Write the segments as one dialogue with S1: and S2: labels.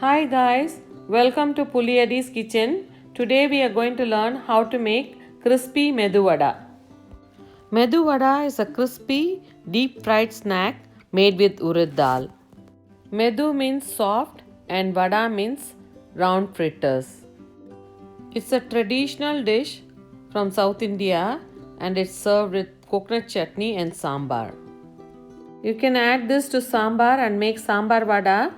S1: Hi guys, welcome to Puliyadi's kitchen. Today we are going to learn how to make crispy medu vada. Medu vada is a crispy, deep fried snack made with urad dal. Medu means soft and vada means round fritters. It's a traditional dish from South India and it's served with coconut chutney and sambar. You can add this to sambar and make sambar vada,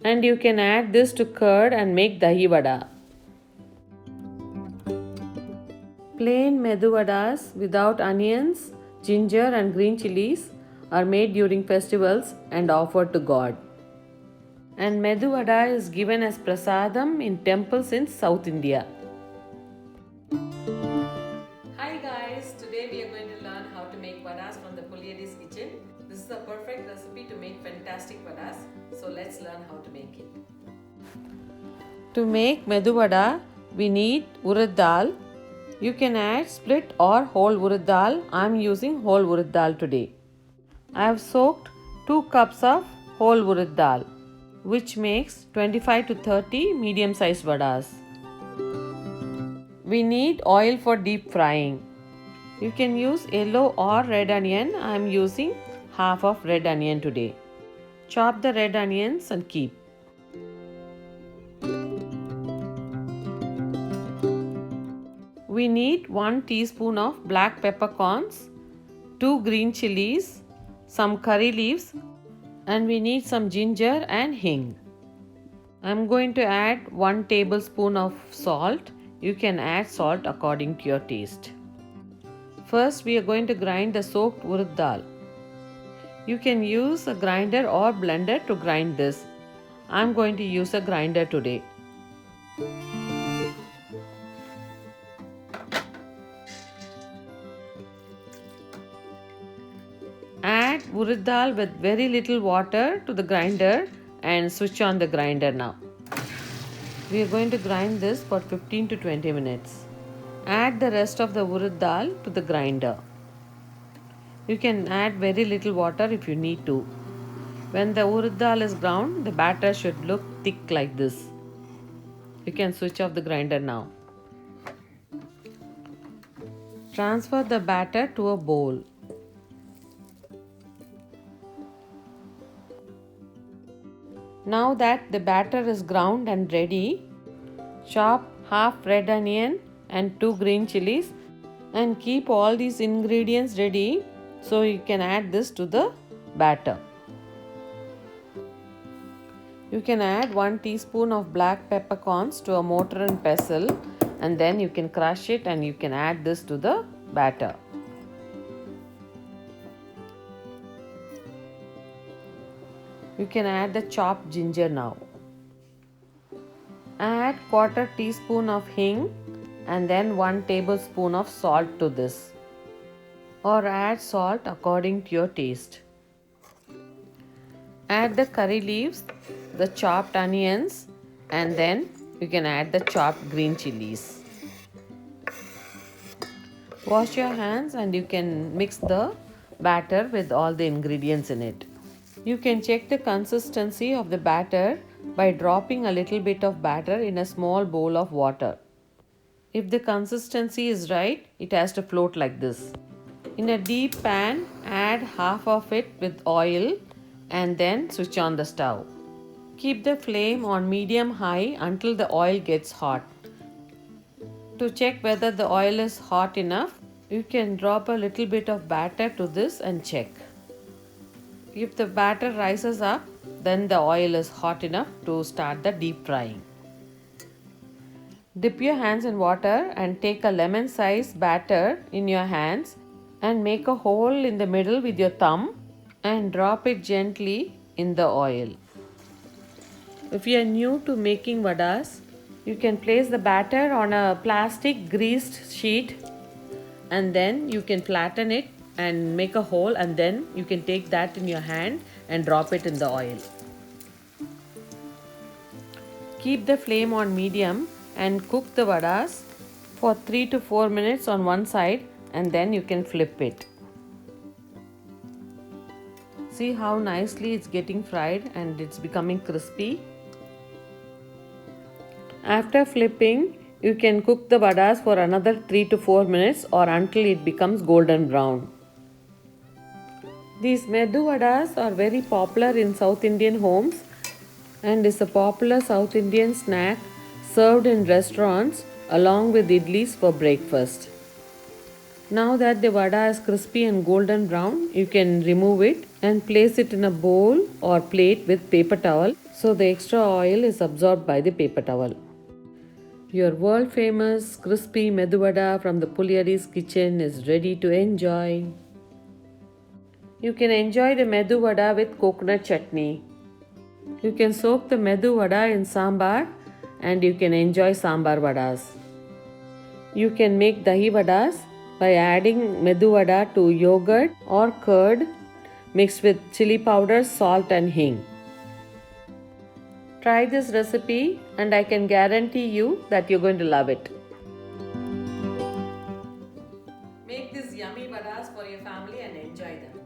S1: and you can add this to curd and make dahi vada. Plain medu vadas without onions, ginger and green chilies are made during festivals and offered to God. And medu vada is given as prasadam in temples in South India. Hi guys, today we are going to learn how to make vadas from the Puliyadi's kitchen. This is the perfect recipe to make fantastic vadas. So let's learn how to make it. To make medu vada, we need urad dal. You can add split or whole urad dal. I am using whole urad dal today. I have soaked 2 cups of whole urad dal, which makes 25 to 30 medium sized vadas. We need oil for deep frying. You can use yellow or red onion. I am using half of red onion today. Chop the red onions and keep. We need 1 teaspoon of black peppercorns, 2 green chilies, some curry leaves, and we need some ginger and hing. I'm going to add 1 tablespoon of salt. You can add salt according to your taste. First, we are going to grind the soaked urad dal. You can use a grinder or blender to grind this. I'm going to use a grinder today. Add urad dal with very little water to the grinder and switch on the grinder now. We are going to grind this for 15 to 20 minutes. Add the rest of the urad dal to the grinder. You can add very little water if you need to. When the urad dal is ground, the batter should look thick like this. You can switch off the grinder now. Transfer the batter to a bowl. Now that the batter is ground and ready, chop half red onion and 2 green chilies and keep all these ingredients ready so you can add this to the batter. You can add 1 teaspoon of black peppercorns to a mortar and pestle, and then you can crush it and you can add this to the batter. You can add the chopped ginger now. Add quarter teaspoon of hing and then 1 tablespoon of salt to this, or add salt according to your taste. Add the curry leaves, the chopped onions, and then you can add the chopped green chilies. Wash your hands and you can mix the batter with all the ingredients in it. You can check the consistency of the batter by dropping a little bit of batter in a small bowl of water. If the consistency is right, it has to float like this. In a deep pan, add half of it with oil and then switch on the stove. Keep the flame on medium high until the oil gets hot. To check whether the oil is hot enough, you can drop a little bit of batter to this and check. If the batter rises up, then the oil is hot enough to start the deep frying. Dip your hands in water and take a lemon sized batter in your hands and make a hole in the middle with your thumb and drop it gently in the oil. If you are new to making vadas, you can place the batter on a plastic greased sheet and then you can flatten it and make a hole, and then you can take that in your hand and drop it in the oil. Keep the flame on medium and cook the vadas for 3 to 4 minutes on one side and then you can flip it. See how nicely it's getting fried and it's becoming crispy. After flipping, you can cook the vadas for another 3 to 4 minutes or until it becomes golden brown. These Medu vadas are very popular in South Indian homes and is a popular South Indian snack served in restaurants along with idlis for breakfast. Now that the vada is crispy and golden brown, you can remove it and place it in a bowl or plate with paper towel so the extra oil is absorbed by the paper towel. Your world famous crispy medu vada from the Puliari's kitchen is ready to enjoy. You can enjoy the medu vada with coconut chutney. You can soak the medu vada in sambar and you can enjoy sambar vadas. You can make dahi vadas by adding medu vada to yogurt or curd mixed with chili powder, salt and hing. Try this recipe and I can guarantee you that you're going to love it. Make these yummy vadas for your family and enjoy them.